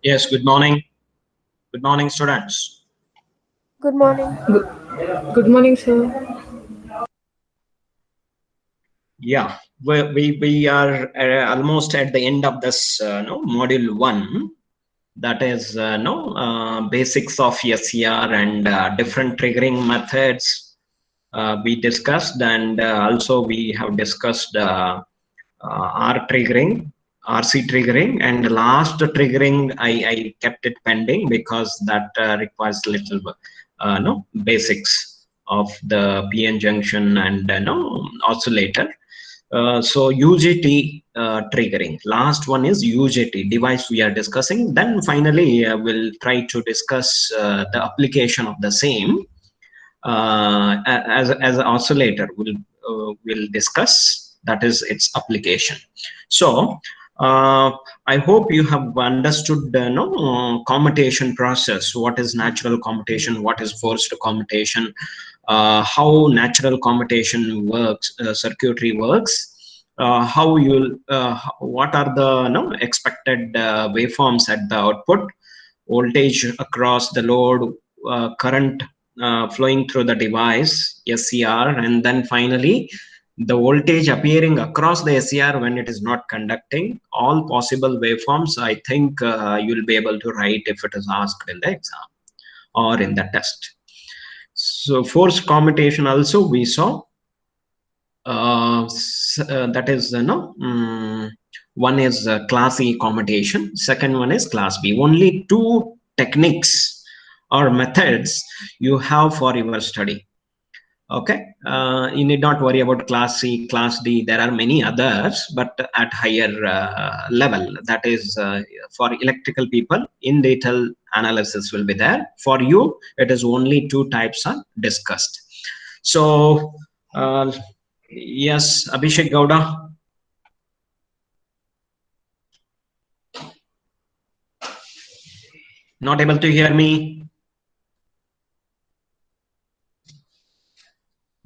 Yes, good morning. Good morning, students. Good morning. Good morning, sir. Yeah, we are almost at the end of this no, module one. That is no basics of SCR and different triggering methods we discussed, and also we have discussed R triggering, RC triggering, and last triggering I kept it pending because that requires little no basics of the PN junction and no oscillator. So UJT triggering. Last one is UJT device we are discussing. Then finally we'll try to discuss the application of the same as an oscillator. We'll discuss that is its application. So I hope you have understood no commutation process. What is natural commutation? What is forced commutation? How natural commutation works, circuitry works, how you'll what are the no expected waveforms at the output, voltage across the load, current flowing through the device, SCR, and then finally the voltage appearing across the SCR when it is not conducting. All possible waveforms I think you'll be able to write if it is asked in the exam or in the test. So forced commutation also we saw, that is no one is class A commutation, second one is class B. Only two techniques or methods you have for your study. Okay, you need not worry about class C, class D. There are many others, but at higher level. That is for electrical people, in detail analysis will be there. For you, it is only two types are discussed. So yes, Abhishek Gowda. Not able to hear me?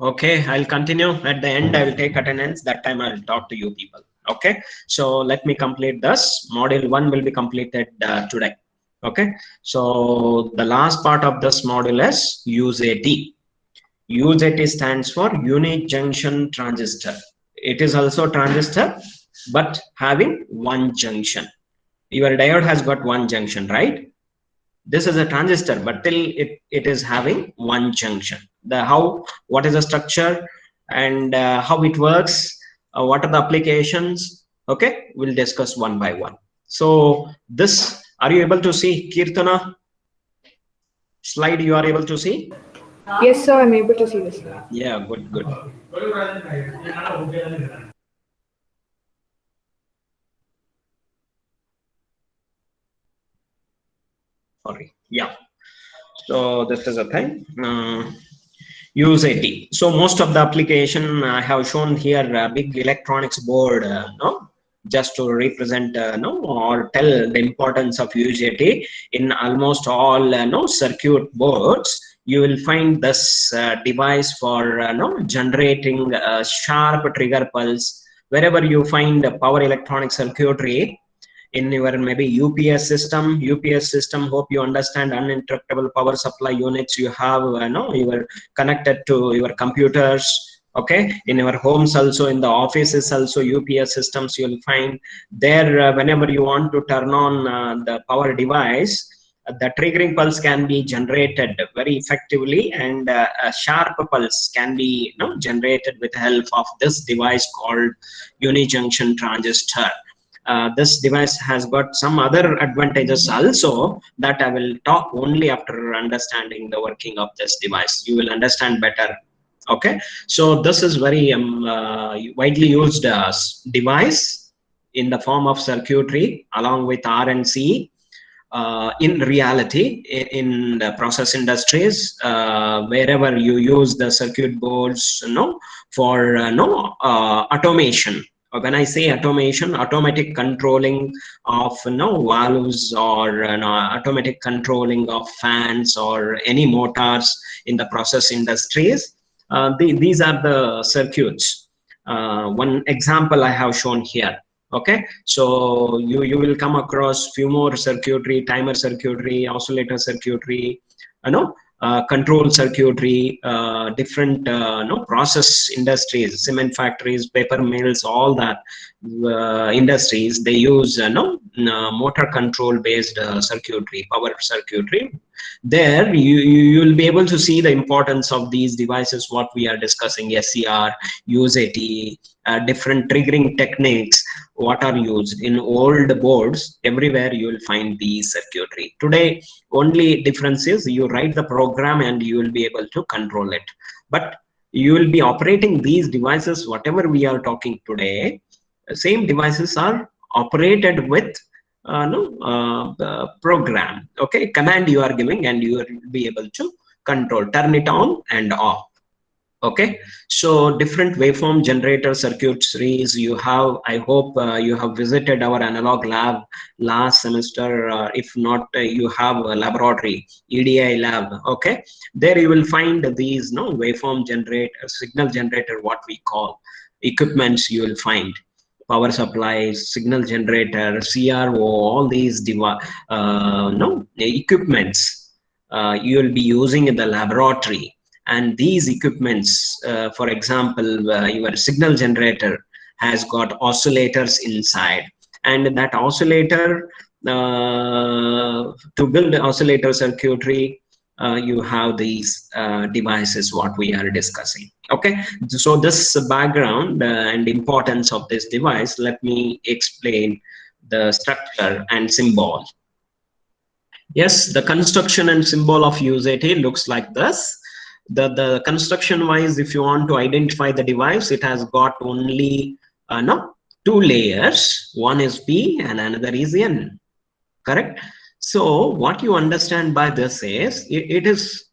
Okay, I'll continue. At the end, I will take attendance. That time I'll talk to you people. Okay, so let me complete this. Module 1 will be completed today. Okay, so the last part of this module is UJT. UJT stands for unit junction transistor. It is also transistor, but having one junction. Your diode has got one junction, right? This is a transistor, but till it is having one junction. The how, what is the structure, and how it works, what are the applications, okay, we'll discuss one by one. So this, are you able to see Kirtana slide? You are able to see? Yes, sir, I'm able to see this. Yeah, good, good. Sorry, yeah. So this is a thing. UJT. So most of the application I have shown here, big electronics board, no, just to represent, no, or tell the importance of UJT in almost all, no, circuit boards. You will find this device for, no, generating sharp trigger pulse. Wherever you find power electronic circuitry, in your maybe UPS system, hope you understand uninterruptible power supply units. You have you are connected to your computers. Okay, in your homes also, in the offices also, UPS systems you will find there. Whenever you want to turn on the power device, the triggering pulse can be generated very effectively, and a sharp pulse can be generated with help of this device called unijunction transistor. This device has got some other advantages also that I will talk only after understanding the working of this device. You will understand better. Okay, so this is very widely used device in the form of circuitry along with R and C. In reality, in the process industries, wherever you use the circuit boards, for automation. When I say automation, automatic controlling of valves, or automatic controlling of fans or any motors in the process industries, these are the circuits. One example I have shown here. Okay, so you will come across few more circuitry, timer circuitry, oscillator circuitry, control circuitry, different process industries, cement factories, paper mills, all that industries, they use motor control based circuitry, power circuitry. There you will be able to see the importance of these devices, what we are discussing: SCR, UJT, different triggering techniques what are used in old boards. Everywhere you will find these circuitry. Today only difference is you write the program and you will be able to control it, but you will be operating these devices, whatever we are talking today. Same devices are operated with program. Okay, command you are giving and you will be able to control, turn it on and off. Okay, so different waveform generator circuitries you have. I hope you have visited our analog lab last semester. If not, you have a laboratory, EDI lab. Okay, there you will find these waveform generator, signal generator, what we call equipments. You will find power supplies, signal generator, CRO, all these equipments you will be using in the laboratory. And these equipments, for example, your signal generator has got oscillators inside, and that oscillator, to build the oscillator circuitry, you have these devices what we are discussing. Okay, so this background and importance of this device, let me explain the structure and symbol. Yes, the construction and symbol of UJT looks like this. The construction wise, if you want to identify the device, it has got only two layers. One is P and another is N. Correct. So what you understand by this is it is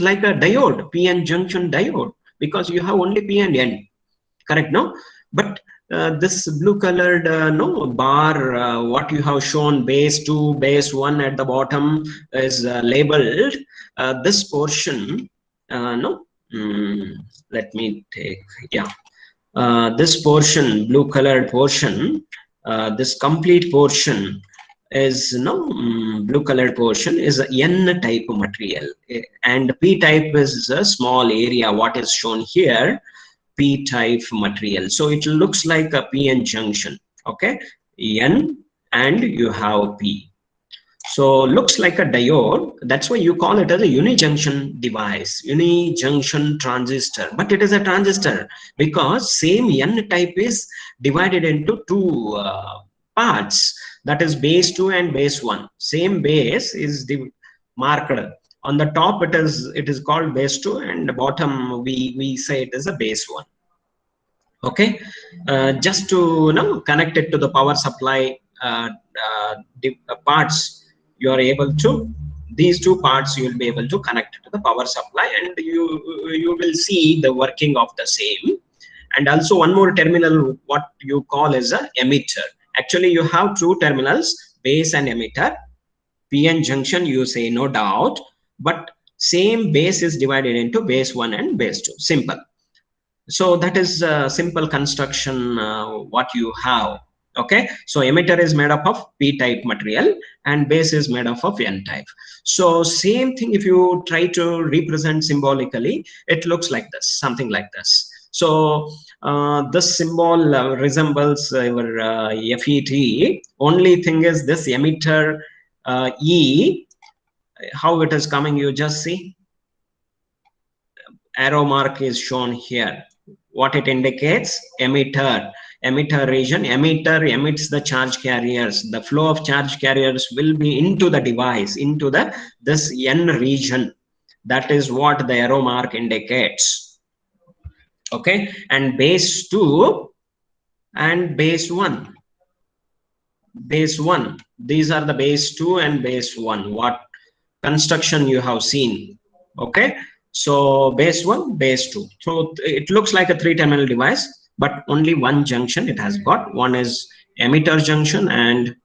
like a diode, PN junction diode, because you have only P and N. Correct, no? But this blue colored bar, what you have shown, base 2, base 1 at the bottom is labeled. This portion, let me take, this portion, blue colored portion, this complete portion is blue colored portion is N type material, and P type is a small area what is shown here, P type material. So it looks like a PN junction. Okay, N and you have P. So looks like a diode. That's why you call it as a unijunction device, unijunction transistor. But it is a transistor because same N type is divided into two parts. That is base 2 and base 1. Same base is marked. On the top it is called base 2, and the bottom we say it is a base 1. Okay, just to connect it to the power supply parts, you are able to, these two parts you will be able to connect to the power supply, and you will see the working of the same. And also one more terminal what you call as a emitter. Actually you have two terminals, base and emitter. PN junction you say, no doubt, but same base is divided into base 1 and base 2. Simple. So that is simple construction what you have. Okay, so emitter is made up of P type material and base is made up of N type. So same thing, if you try to represent symbolically, it looks like this, something like this. So this symbol resembles our FET. Only thing is this emitter E, how it is coming, you just see arrow mark is shown here. What it indicates? Emitter region. Emitter emits the charge carriers. The flow of charge carriers will be into the device, into this N region. That is what the arrow mark indicates. Okay, and base 2 and base 1. Base 1. These are the base 2 and base 1. What construction you have seen? Okay. So base 1, base 2. So it looks like a 3-terminal device, but only one junction it has got. One is emitter junction, and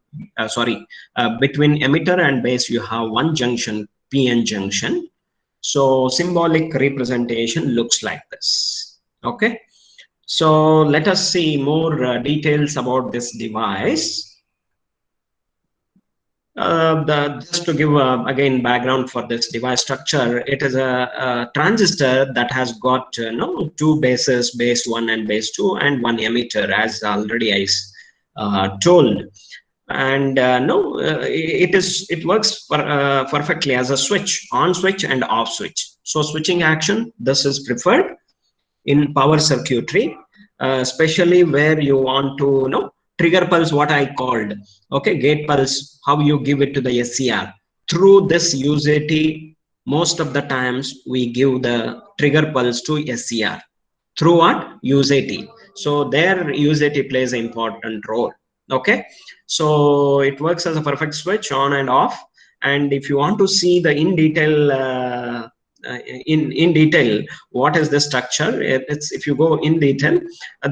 between emitter and base you have one junction, PN junction. So symbolic representation looks like this. Okay. So let us see more details about this device. Just to give again background for this device structure, it is a transistor that has got no, two bases, base 1 and base 2, and one emitter, as already I told. And it works perfectly as a switch, on switch and off switch. So switching action, this is preferred in power circuitry, especially where you want to trigger pulse, what I called, okay, gate pulse, how you give it to the SCR through this UJT. Most of the times we give the trigger pulse to SCR through what? UJT. So there UJT plays an important role. Okay, so it works as a perfect switch on and off. And if you want to see the in detail in detail what is the structure, it's, if you go in detail,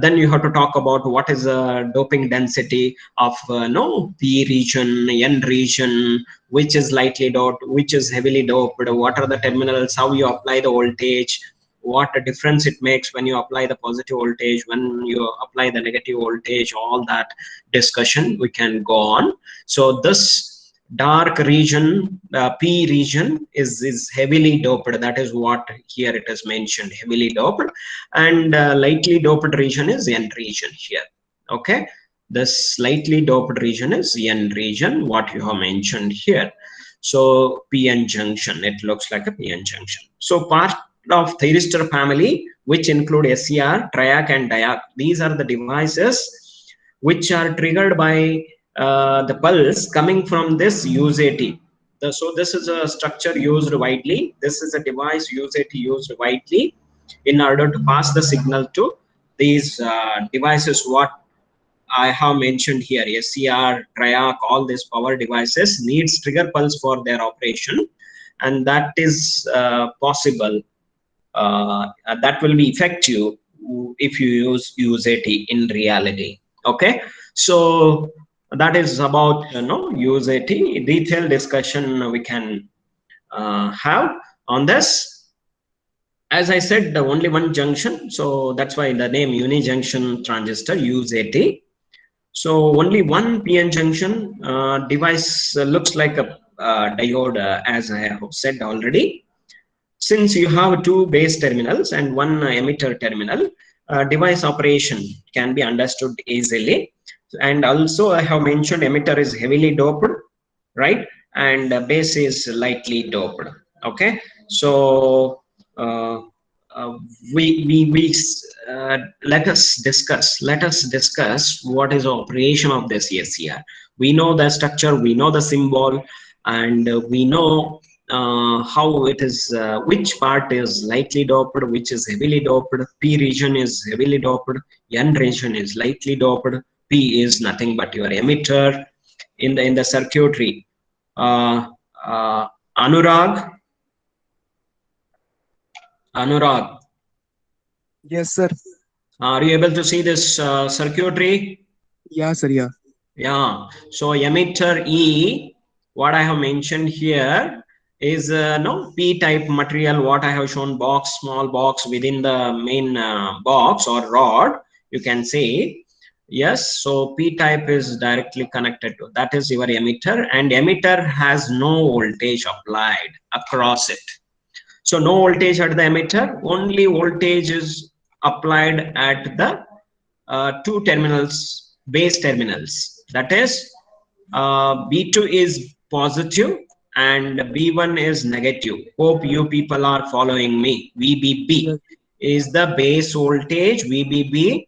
then you have to talk about what is the doping density of no, P region, N region, which is lightly doped, which is heavily doped, what are the terminals, how you apply the voltage, what a difference it makes when you apply the positive voltage, when you apply the negative voltage, all that discussion we can go on. So this dark region, P region, is heavily doped. That is what here it is mentioned, heavily doped. And lightly doped region is N region here. Okay, this slightly doped region is N region, what you have mentioned here. So PN junction, it looks like a PN junction. So part of thyristor family, which include SCR, triac and diac. These are the devices which are triggered by the pulse coming from this UJT. So this is a structure used widely. This is a device UJT used widely in order to pass the signal to these devices what I have mentioned here. SCR, triac, all these power devices needs trigger pulse for their operation, and that is possible. That will be effective if you use UJT in reality. Okay, so that is about UJT. Detailed discussion we can have on this. As I said, the only one junction, so that's why the name unijunction transistor, UJT. So only one PN junction device looks like a diode, as I have said already. Since you have two base terminals and one emitter terminal, device operation can be understood easily. And also I have mentioned emitter is heavily doped, right? And base is lightly doped. Okay, so let us discuss what is the operation of this SCR. We know the structure, we know the symbol, and we know how it is, which part is lightly doped, which is heavily doped. P region is heavily doped, N region is lightly doped. P is nothing but your emitter in the circuitry. Anurag. Yes, sir. Are you able to see this circuitry? Yeah, sir. Yeah. Yeah. So emitter E, what I have mentioned here is no P-type material. What I have shown, box, small box within the main box or rod. You can see. Yes. So P-type is directly connected to that is your emitter, and emitter has no voltage applied across it. So no voltage at the emitter, only voltage is applied at the two terminals, base terminals. That is B2 is positive and B1 is negative. Hope you people are following me. VBB is the base voltage, VBB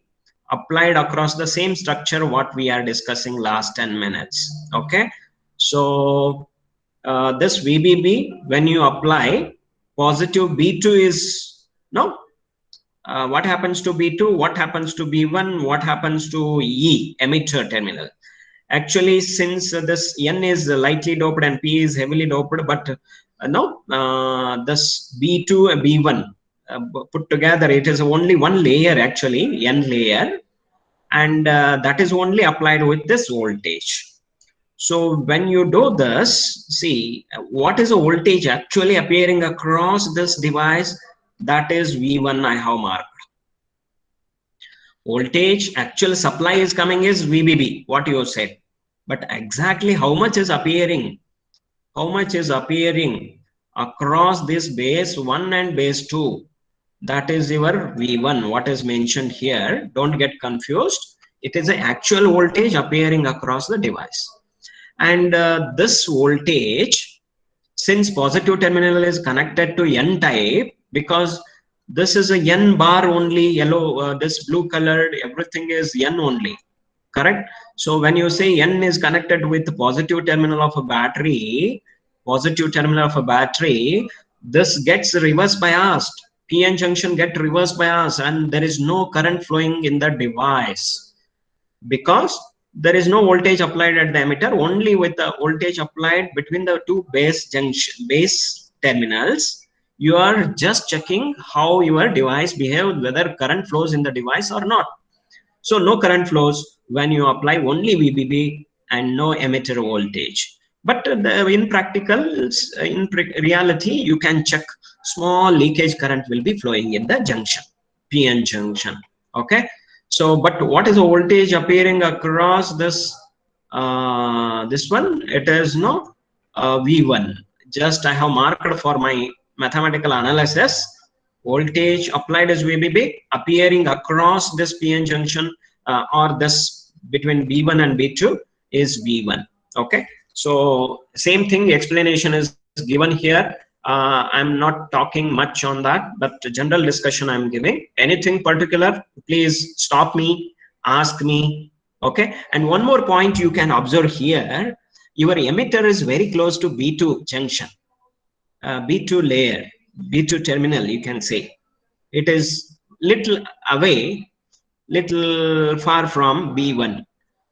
applied across the same structure what we are discussing last 10 minutes. Okay, so this VBB, when you apply positive, B2 is no. What happens to B2? What happens to B1? What happens to E, emitter terminal? Actually, since this N is lightly doped and P is heavily doped, but this B2 and B1 put together, it is only one layer actually, N layer, and that is only applied with this voltage. So when you do this, see what is the voltage actually appearing across this device? That is V1 I have marked. Voltage actual supply is coming is VBB, what you said. But exactly how much is appearing? How much is appearing across this base 1 and base 2? That is your V1, what is mentioned here. Don't get confused. It is the actual voltage appearing across the device. And this voltage, since positive terminal is connected to N type, because this is a N bar only, yellow, this blue colored, everything is N only, correct? So when you say N is connected with the positive terminal of a battery, this gets reverse biased. PN junction get reverse biased and there is no current flowing in the device because there is no voltage applied at the emitter, only with the voltage applied between the two base terminals. You are just checking how your device behaves, whether current flows in the device or not. So no current flows when you apply only VBB and no emitter voltage. But in reality, you can check small leakage current will be flowing in the junction, PN junction. Okay. So, but what is the voltage appearing across this this one? It is no V1. Just I have marked for my mathematical analysis. Voltage applied as VBB appearing across this PN junction or this between B1 and B2 is V1. Okay. So same thing, explanation is given here. I'm not talking much on that, but general discussion I'm giving. Anything particular, please stop me, ask me. Okay. And one more point you can observe here, your emitter is very close to B2 junction, B2 layer, B2 terminal, you can say. It is little away, little far from B1.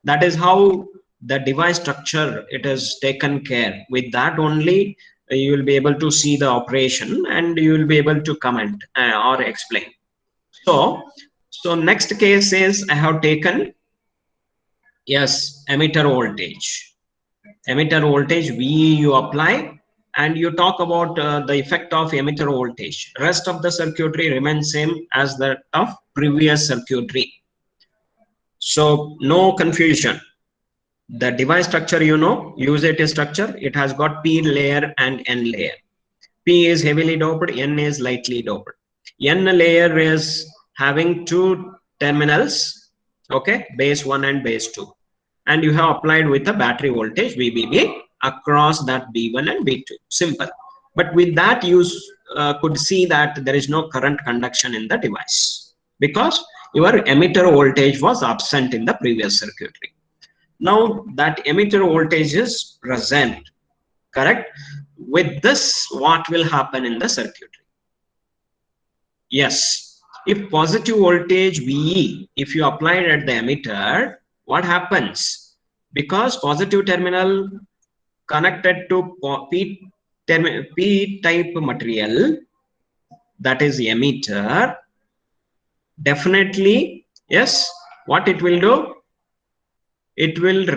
That is how the device structure it is taken care. With that only you will be able to see the operation and you will be able to comment or explain. So next case is I have taken, yes, emitter voltage. Emitter voltage V you apply and you talk about the effect of emitter voltage. Rest of the circuitry remains same as that of previous circuitry. So no confusion. The device structure, you know, UJT structure, it has got P layer and N layer. P is heavily doped, N is lightly doped. N layer is having two terminals, okay, base 1 and base 2. And you have applied with a battery voltage VBB across that B1 and B2. Simple. But with that, you could see that there is no current conduction in the device because your emitter voltage was absent in the previous circuitry. Now that emitter voltage is present, correct? With this, what will happen in the circuitry? Yes, if positive voltage VE, if you apply it at the emitter, what happens? Because positive terminal connected to P type material, that is emitter, definitely, yes, what it will do? It will,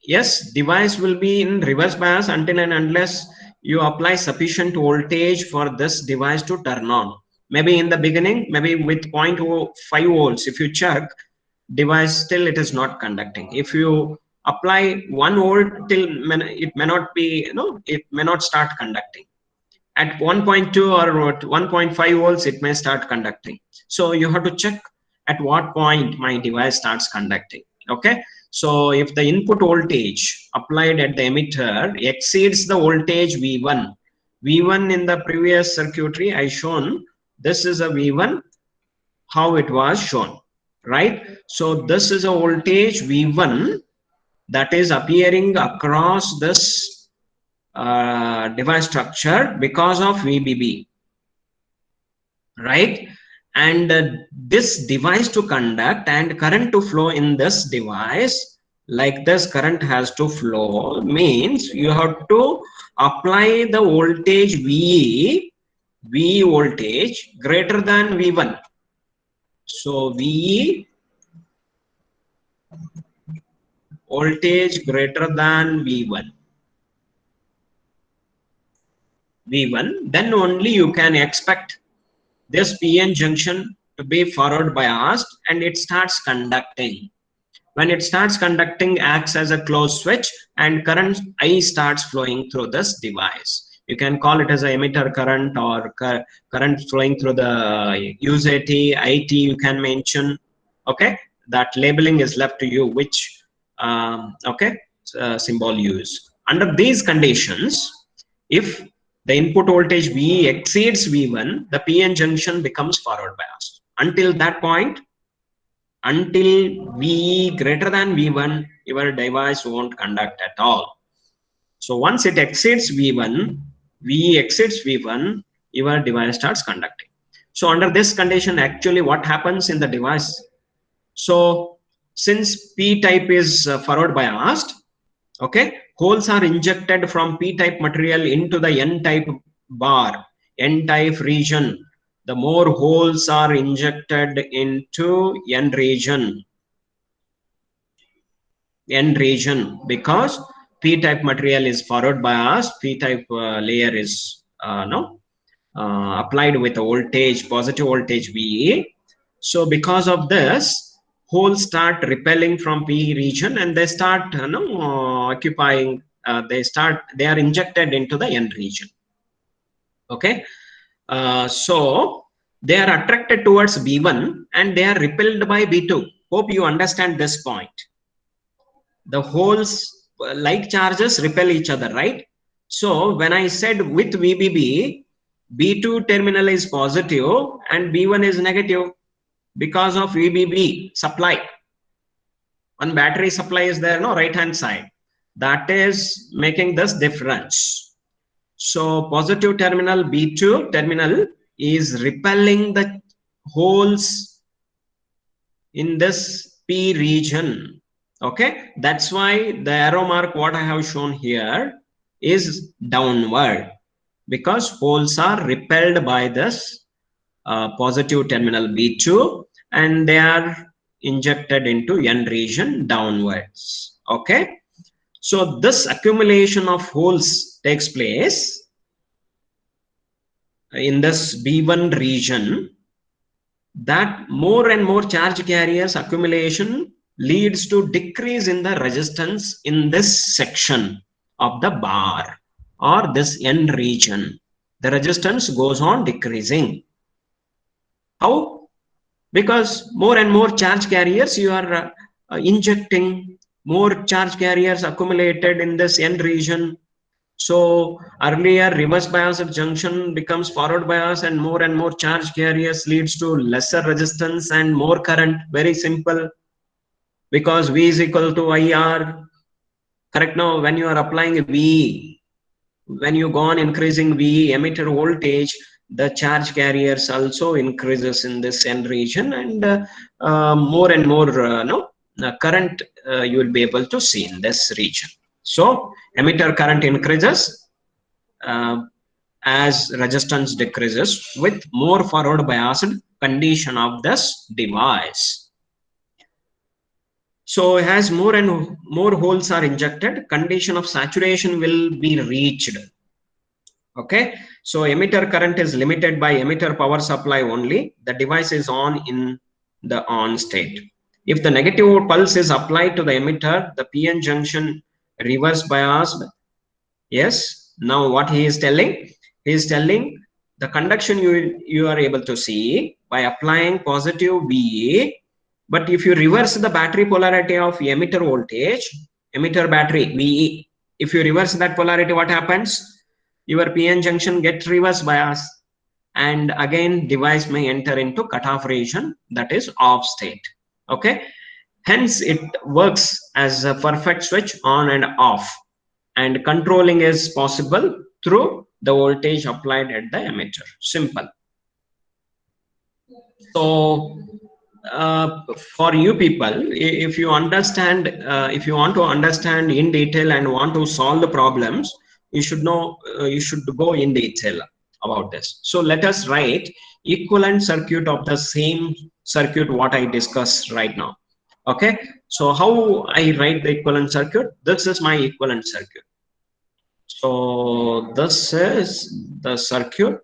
yes, device will be in reverse bias until and unless you apply sufficient voltage for this device to turn on. Maybe in the beginning, maybe with 0.5 volts, if you check, device still it is not conducting. If you apply 1 volt till it may not be, it may not start conducting. At 1.2 or 1.5 volts, it may start conducting. So you have to check at what point my device starts conducting. Okay. So if the input voltage applied at the emitter exceeds the voltage V1, V1 in the previous circuitry I shown, this is a V1, how it was shown, right? So this is a voltage V1 that is appearing across this device structure because of VBB, right? And this device to conduct and current to flow in this device, like this current has to flow, means you have to apply the voltage V voltage greater than V1. So V voltage greater than V1, then only you can expect this PN junction to be forward biased, and it starts conducting. When it starts conducting, acts as a closed switch, and current I starts flowing through this device. You can call it as a emitter current or current flowing through the UJT, IT you can mention. Okay, that labeling is left to you, which symbol use. Under these conditions, if the input voltage VE exceeds V1, the PN junction becomes forward biased. Until that point, until VE greater than V1, your device won't conduct at all. So once it exceeds V1, VE exceeds V1, your device starts conducting. So under this condition, actually what happens in the device? So since P type is forward biased, okay, holes are injected from P type material into the N type bar, N type region. The more holes are injected into N region, because P type material is forward biased, P type layer is applied with a voltage, positive voltage VE. So because of this, holes start repelling from P region, and they start occupying. They are injected into the N region. Okay, so they are attracted towards B1 and they are repelled by B2. Hope you understand this point. The holes, like charges, repel each other, right? So when I said with VBB, B2 terminal is positive and B1 is negative because of VBB supply. One battery supply is there, no, right hand side. That is making this difference. So positive terminal, B2 terminal is repelling the holes in this P region. Okay, that's why the arrow mark what I have shown here is downward, because holes are repelled by this positive terminal B2 and they are injected into N region downwards. Okay, so this accumulation of holes takes place in this B1 region. That more and more charge carriers accumulation leads to decrease in the resistance in this section of the bar or this N region. The resistance goes on decreasing. How? Because more and more charge carriers you are injecting, more charge carriers accumulated in this N region. So earlier reverse biased junction becomes forward bias, and more charge carriers leads to lesser resistance and more current. Very simple, because V is equal to IR. Correct. Now when you are applying V, when you go on increasing V emitter voltage, the charge carriers also increases in this N region, and more and more current you will be able to see in this region. So emitter current increases as resistance decreases with more forward biased condition of this device. So as more and more holes are injected, condition of saturation will be reached. Okay, so emitter current is limited by emitter power supply only. The device is on in the on state. If the negative pulse is applied to the emitter, the PN junction reverse biased. Yes, now what he is telling? He is telling the conduction you are able to see by applying positive VA. But if you reverse the battery polarity of emitter voltage, emitter battery VE, if you reverse that polarity, what happens? Your PN junction gets reverse bias, and again device may enter into cutoff region, that is off state. Okay, hence it works as a perfect switch on and off, and controlling is possible through the voltage applied at the emitter. Simple. So for you people, if you understand, if you want to understand in detail and want to solve the problems, you should know, you should go in detail about this. So let us write equivalent circuit of the same circuit what I discussed right now. Okay, so how I write the equivalent circuit? This is my equivalent circuit. So this is the circuit.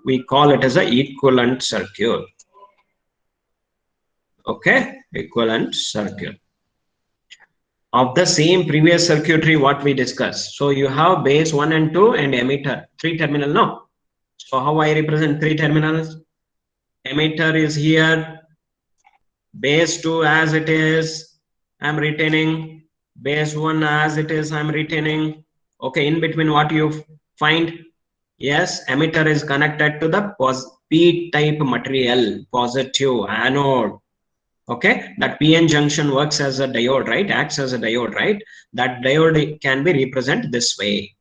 We call it as a equivalent circuit. Okay, equivalent circuit of the same previous circuitry what we discussed. So you have base 1 and 2 and emitter, 3 terminal, no? So how I represent 3 terminals? Emitter is here, base 2 as it is, I'm retaining, base 1 as it is, I'm retaining. Okay, in between what you find? Yes, emitter is connected to the p-type material, positive anode. Okay, that PN junction works as a diode, right? Acts as a diode, right? That diode can be represented this way.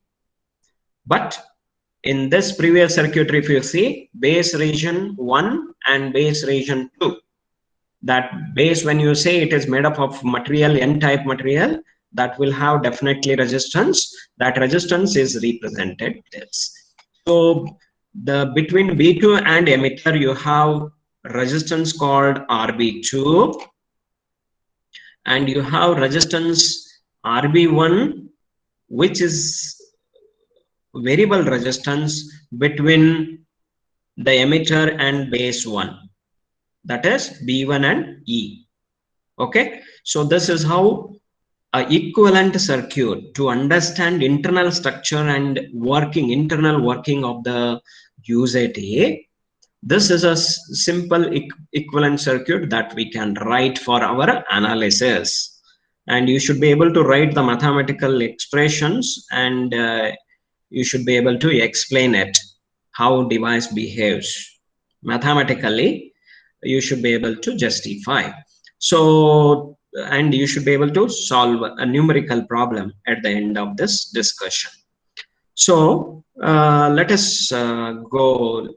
But in this previous circuitry, if you see base region 1 and base region 2, that base, when you say it is made up of material, N-type material, that will have definitely resistance. That resistance is represented this. So the between B2 and emitter, you have resistance called RB2, and you have resistance RB1, which is variable resistance between the emitter and base 1, that is B1 and E. Okay, so this is how a equivalent circuit, to understand internal structure and internal working of the UJT. This is a simple equivalent circuit that we can write for our analysis, and you should be able to write the mathematical expressions, and you should be able to explain it, how device behaves mathematically. You should be able to justify. So, and you should be able to solve a numerical problem at the end of this discussion. So let us go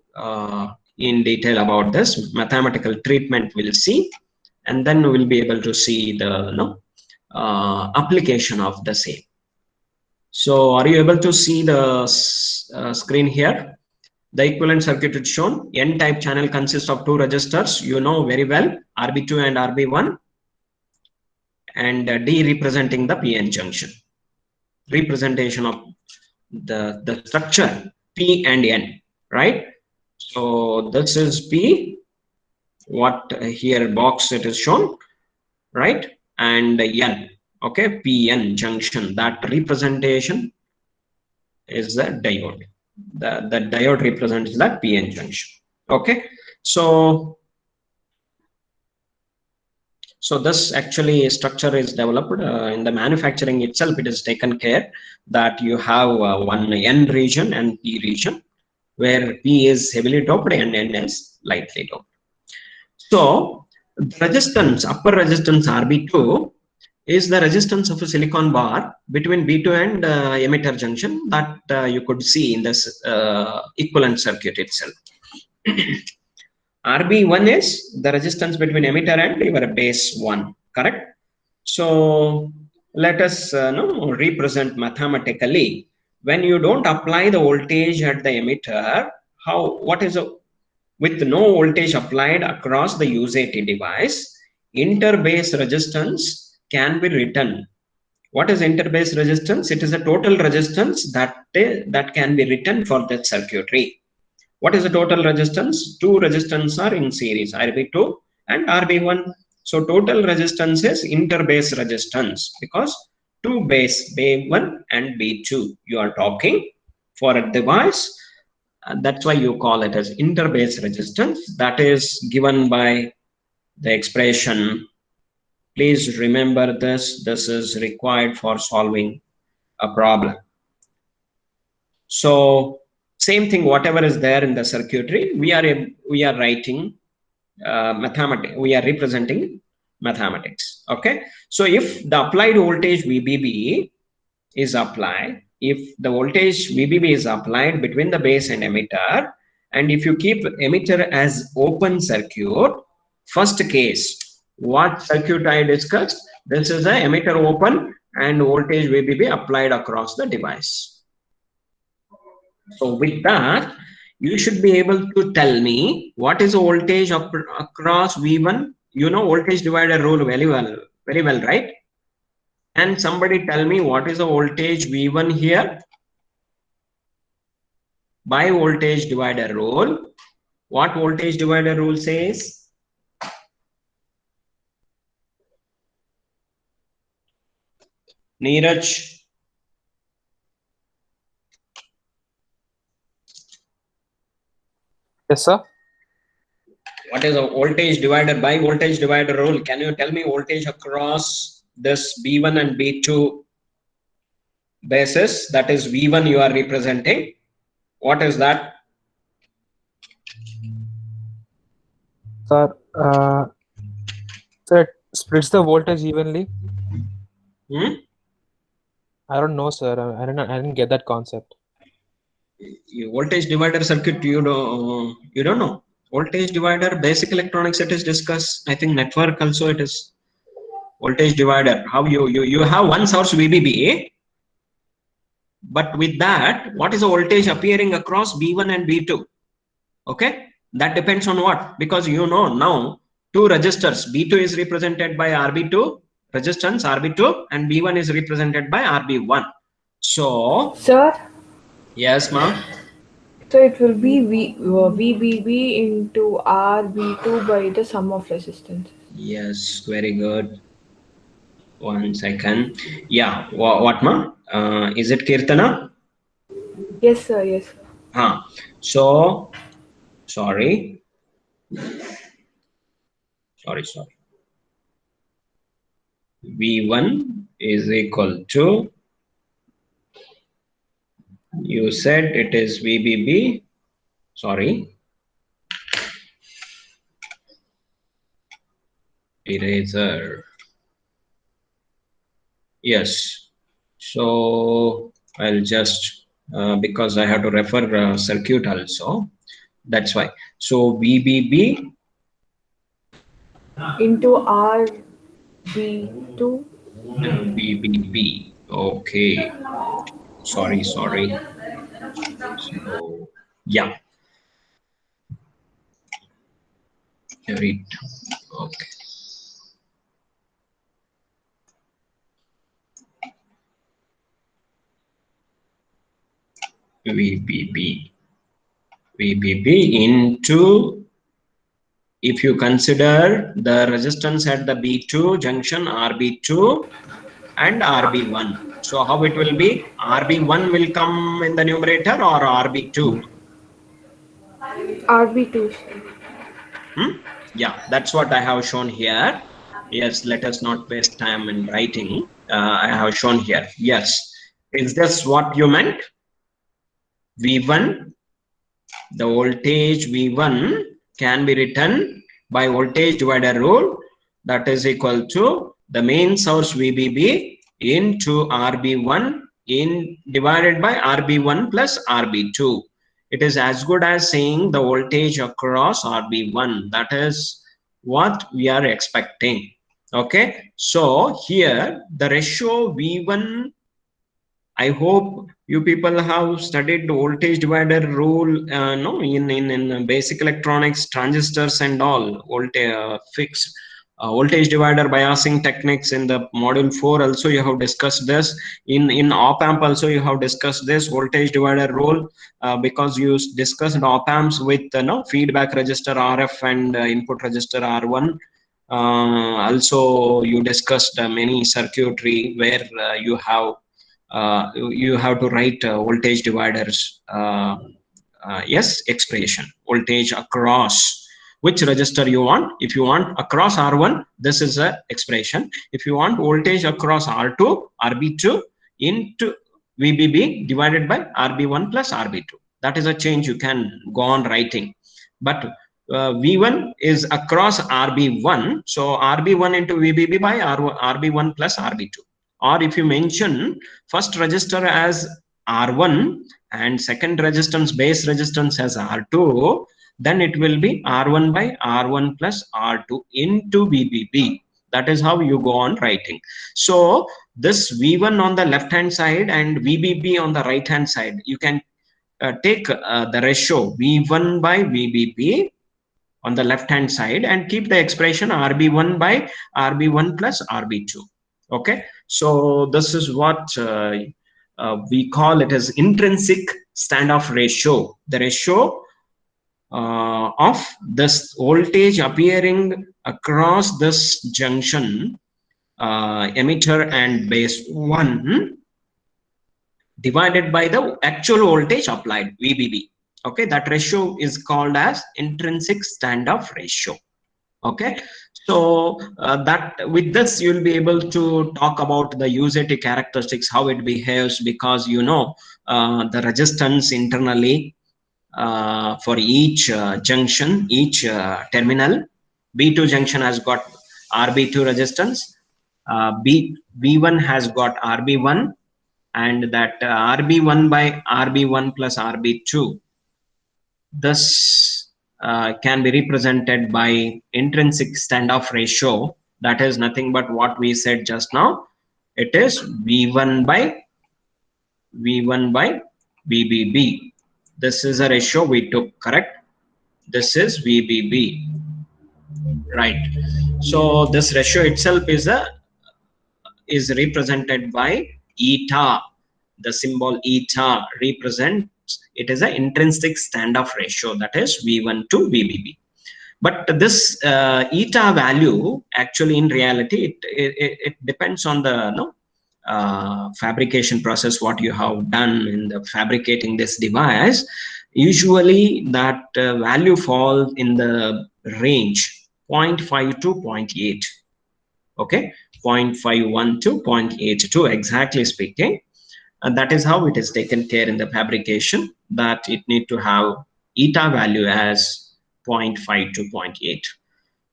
in detail about this mathematical treatment. We'll see, and then we'll be able to see the application of the same. So are you able to see the screen here? The equivalent circuit is shown. N-type channel consists of 2 resistors, you know very well, RB2 and RB1, and D representing the PN junction. Representation of the structure P and N, right? So this is P, what here box it is shown, right? And N, okay, PN junction, that representation is the diode. The diode represents that PN junction. Okay, so this actually structure is developed in the manufacturing itself. It is taken care that you have one N region and P region, where P is heavily doped and N is lightly doped. So the resistance, upper resistance RB2 is the resistance of a silicon bar between B2 and emitter junction that you could see in this equivalent circuit itself. RB1 is the resistance between emitter and your base 1, correct? So let us represent mathematically. When you don't apply the voltage at the emitter, with no voltage applied across the UJT device, interbase resistance can be written. What is interbase resistance? It is a total resistance that can be written for that circuitry. What is the total resistance? 2 resistance are in series, RB2 and RB1. So total resistance is interbase resistance, because 2 base, B1 and B2 you are talking for a device. That's why you call it as interbase resistance. That is given by the expression. Please remember this. This is required for solving a problem. So same thing, whatever is there in the circuitry, we are writing mathematics. We are representing mathematics. Okay. So if the applied voltage VBB is applied, if the voltage VBB is applied between the base and emitter, and if you keep emitter as open circuit, first case, what circuit I discussed, this is the emitter open and voltage VBB applied across the device. So with that, you should be able to tell me what is the voltage across V1. You know voltage divider rule very well, right? And somebody tell me what is the voltage V1 here? By voltage divider rule. What voltage divider rule says? Neeraj. Yes, sir. What is a voltage divider by voltage divider rule? Can you tell me voltage across this V1 and V2 basis? That is V1 you are representing. What is that? Sir, so it splits the voltage evenly. I don't know, sir. I didn't get that concept. Voltage divider circuit, you don't know. Voltage divider, basic electronics, it is discussed. I think network also it is. Voltage divider, how you have one source VBB, but with that, what is the voltage appearing across V1 and V2? Okay, that depends on what? Because you know now two resistors, V2 is represented by RB2 resistance RB2 and V1 is represented by RB1. So Sir, yes, ma'am. so it will be VBB into RB2 by the sum of resistance. Yes, very good. 1 second. Yeah, what ma'am? Is it Kirtana? Yes, sir. Yes, sir. So sorry. V1 is equal to, you said it is VBB. Sorry. Eraser. Yes. So I'll just, because I have to refer circuit also. That's why. So VBB Into RB2. VBB. Okay. Sorry. So yeah. Read. Okay. VBB into, if you consider the resistance at the B2 junction, RB2 and RB1. So how it will be? RB1 will come in the numerator or RB2? RB2. Yeah, that's what I have shown here. Yes, let us not waste time in writing. I have shown here. Yes. Is this what you meant? V1, the voltage V1 can be written by voltage divider rule, that is equal to the main source VBB into RB1 divided by RB1 plus RB2. It is as good as saying the voltage across RB1. That is what we are expecting. Okay, so here the ratio V1, I hope you people have studied the voltage divider rule no, in basic electronics, transistors and all, voltage fixed voltage divider biasing techniques. In the module 4 also you have discussed this. In op amp also you have discussed this voltage divider rule, because you discussed op amps with no feedback resistor RF and input resistor R1. Also you discussed many circuitry where you have to write voltage dividers. Yes, expression voltage across which resistor you want. If you want across R1, this is a expression. If you want voltage across R2, RB2 into VBB divided by RB1 plus RB2, that is a change you can go on writing. But V1 is across RB1, so RB1 into VBB by RB1 plus RB2. Or if you mention first resistor as R1 and second resistance, base resistance as R2, then it will be R1 by R1 plus R2 into VBB. That is how you go on writing. So this V1 on the left hand side and VBB on the right hand side, you can take the ratio V1 by VBB on the left hand side and keep the expression RB1 by RB1 plus RB2. Okay, so this is what we call it as intrinsic standoff ratio, the ratio of this voltage appearing across this junction emitter and base 1 divided by the actual voltage applied, VBB. Okay, that ratio is called as intrinsic standoff ratio. Okay, so that with this you'll be able to talk about the UJT characteristics, how it behaves, because you know the resistance internally for each junction, each terminal. B2 junction has got RB2 resistance, B1 has got RB1, and that RB1 by RB1 plus RB2, this can be represented by intrinsic standoff ratio. That is nothing but what we said just now. It is V1 by VBB. This is a ratio we took, correct? This is VBB, right? So this ratio itself is represented by eta. The symbol eta represents it is an intrinsic standoff ratio, that is V1 to VBB. But this eta value, actually in reality, it depends on the fabrication process, what you have done in the fabricating this device. Usually that value falls in the range 0.5 to 0.8. Okay, 0.51 to 0.82 exactly speaking. And that is how it is taken care in the fabrication, that it need to have eta value as 0.5 to 0.8.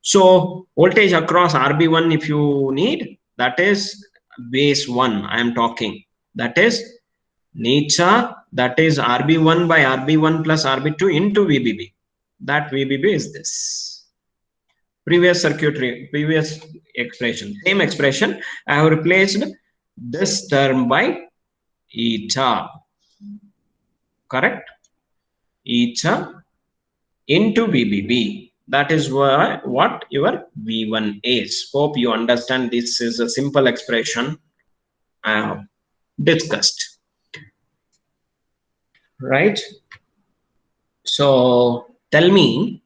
So voltage across RB1 if you need, that is base 1 I am talking, that is nature, that is RB1 by RB1 plus RB2 into VBB. That VBB is this. Previous circuitry, previous expression, same expression, I have replaced this term by eta, correct? Eta into VBB. That is what your V1 is. Hope you understand. This is a simple expression I have discussed, right? So tell me,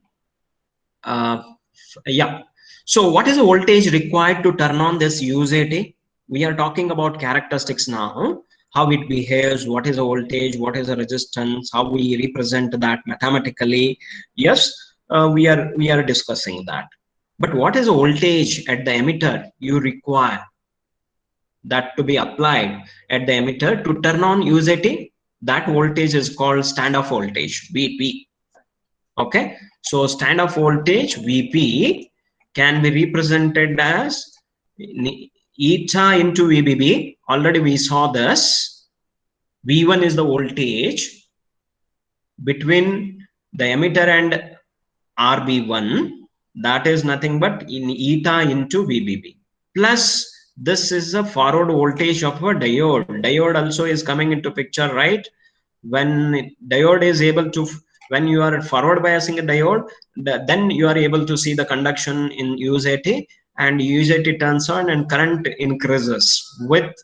yeah. So what is the voltage required to turn on this UJT? We are talking about characteristics now. How it behaves, what is the voltage, what is the resistance, how we represent that mathematically. Yes, we are discussing that. But what is the voltage at the emitter you require that to be applied at the emitter to turn on UJT? That voltage is called standoff voltage, VP. Okay, so standoff voltage VP can be represented as eta into VBB. Already we saw this. V1 is the voltage between the emitter and RB1. That is nothing but in eta into VBB. Plus this is a forward voltage of a diode. Diode also is coming into picture, right? When diode is able to, when you are forward biasing a diode, then you are able to see the conduction in UJT, and UJT turns on and current increases with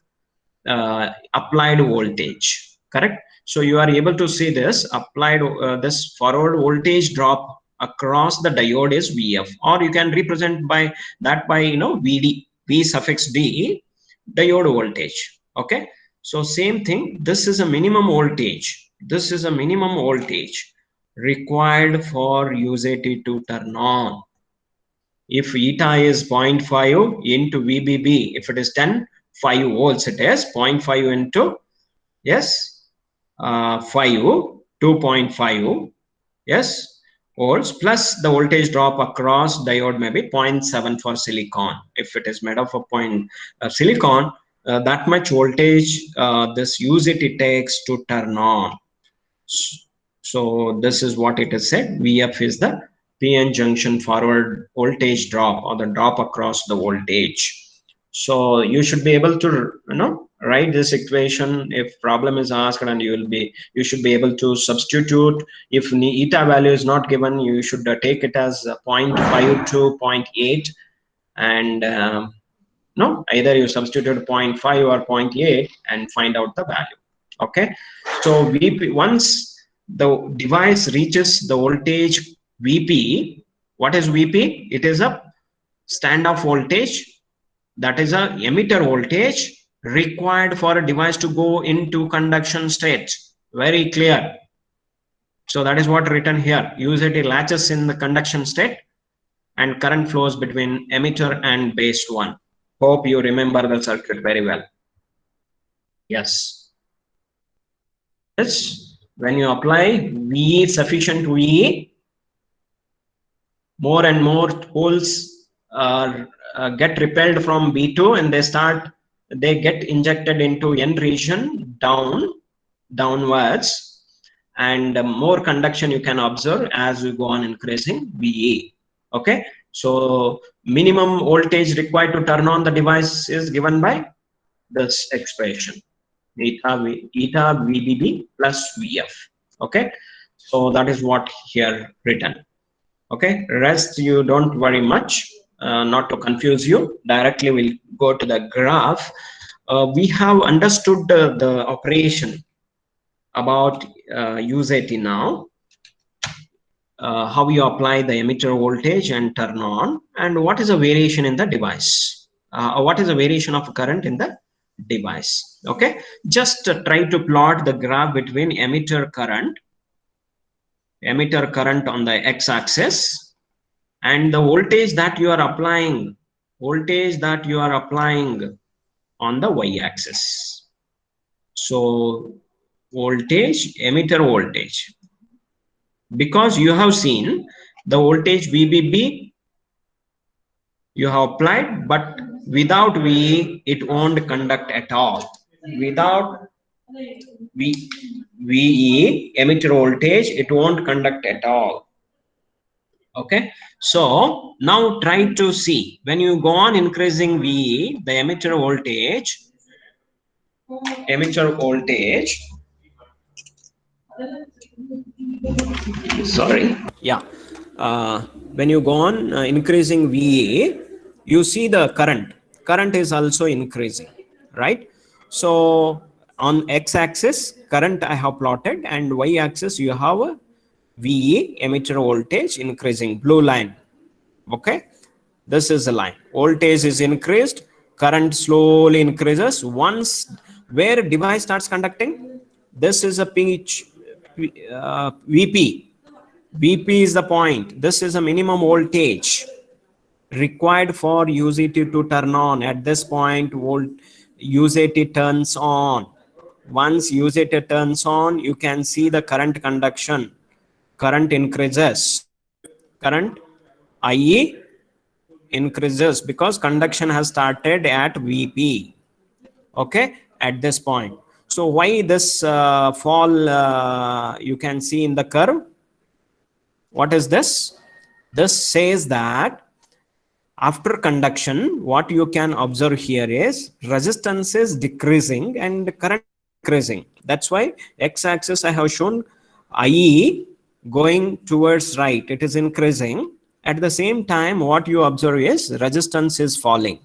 applied voltage, correct? So you are able to see this applied this forward voltage drop across the diode is VF, or you can represent by that by VD, V suffix D, diode voltage. Okay, so same thing, this is a minimum voltage, this is a minimum voltage required for UJT to turn on. If eta is 0.5 into VBB, if it is 5 volts, it is 0.5 into, yes, 5, 2.5, yes, volts, plus the voltage drop across diode may be 0.7 for silicon. If it is made of a silicon, that much voltage this UJT takes to turn on. So this is what it is said. VF is the PN junction forward voltage drop, or the drop across the voltage. So you should be able to write this equation if problem is asked, and you should be able to substitute. If eta value is not given, you should take it as 0.5 to 0.8, and either you substitute 0.5 or 0.8 and find out the value. Okay, so VP, once the device reaches the voltage VP, what is VP? It is a standoff voltage That is a emitter voltage required for a device to go into conduction state. Very clear. So that is what written here. UJT latches in the conduction state and current flows between emitter and base 1. Hope you remember the circuit very well. Yes. Yes. When you apply VE, sufficient VE, more and more holes get repelled from B2 and they get injected into N region downwards, and more conduction you can observe as we go on increasing VE. Okay, so minimum voltage required to turn on the device is given by this expression, eta VBB plus VF. Okay, so that is what here written. Okay, rest you don't worry much, not to confuse you. Directly we'll go to the graph. We have understood the operation about UJT now, how you apply the emitter voltage and turn on, and what is a variation in the device, what is a variation of current in the device. Okay, just try to plot the graph between emitter current on the x-axis and the voltage that you are applying on the y-axis. So voltage, emitter voltage, because you have seen the voltage VBB you have applied, but without VE it won't conduct at all. Without VE, emitter voltage, it won't conduct at all. Okay, so now try to see, when you go on increasing VE, the emitter voltage, sorry, yeah, when you go on increasing VE, you see the current is also increasing, right? So on x-axis current I have plotted, and y-axis you have a VE, emitter voltage, increasing, blue line. Okay, this is the line. Voltage is increased, current slowly increases. Once where device starts conducting, this is a pitch, VP is the point. This is a minimum voltage required for UJT to turn on. At this point, UJT turns on. Once UJT turns on, you can see the current conduction. Current increases. Current IE increases because conduction has started at VP. Okay, at this point. So why this fall you can see in the curve? What is this? This says that after conduction, what you can observe here is resistance is decreasing and current increasing. That's why x-axis I have shown IE going towards right. It is increasing. At the same time, what you observe is resistance is falling.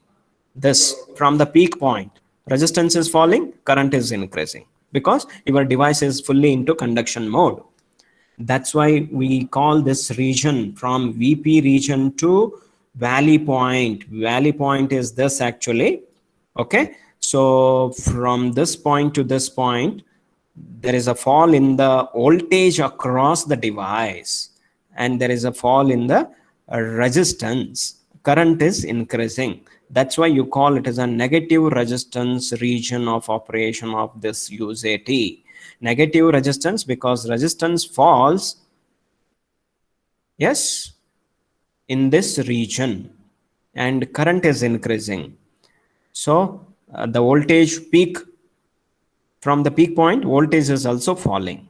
This from the peak point. Resistance is falling, current is increasing because your device is fully into conduction mode. That's why we call this region from VP region to valley point. Valley point is this actually. Okay, so from this point to this point, there is a fall in the voltage across the device, and there is a fall in the resistance. Current is increasing. That's why you call it as a negative resistance region of operation of this UJT. Negative resistance because resistance falls, yes, in this region, and current is increasing. So the voltage peak, from the peak point, voltage is also falling,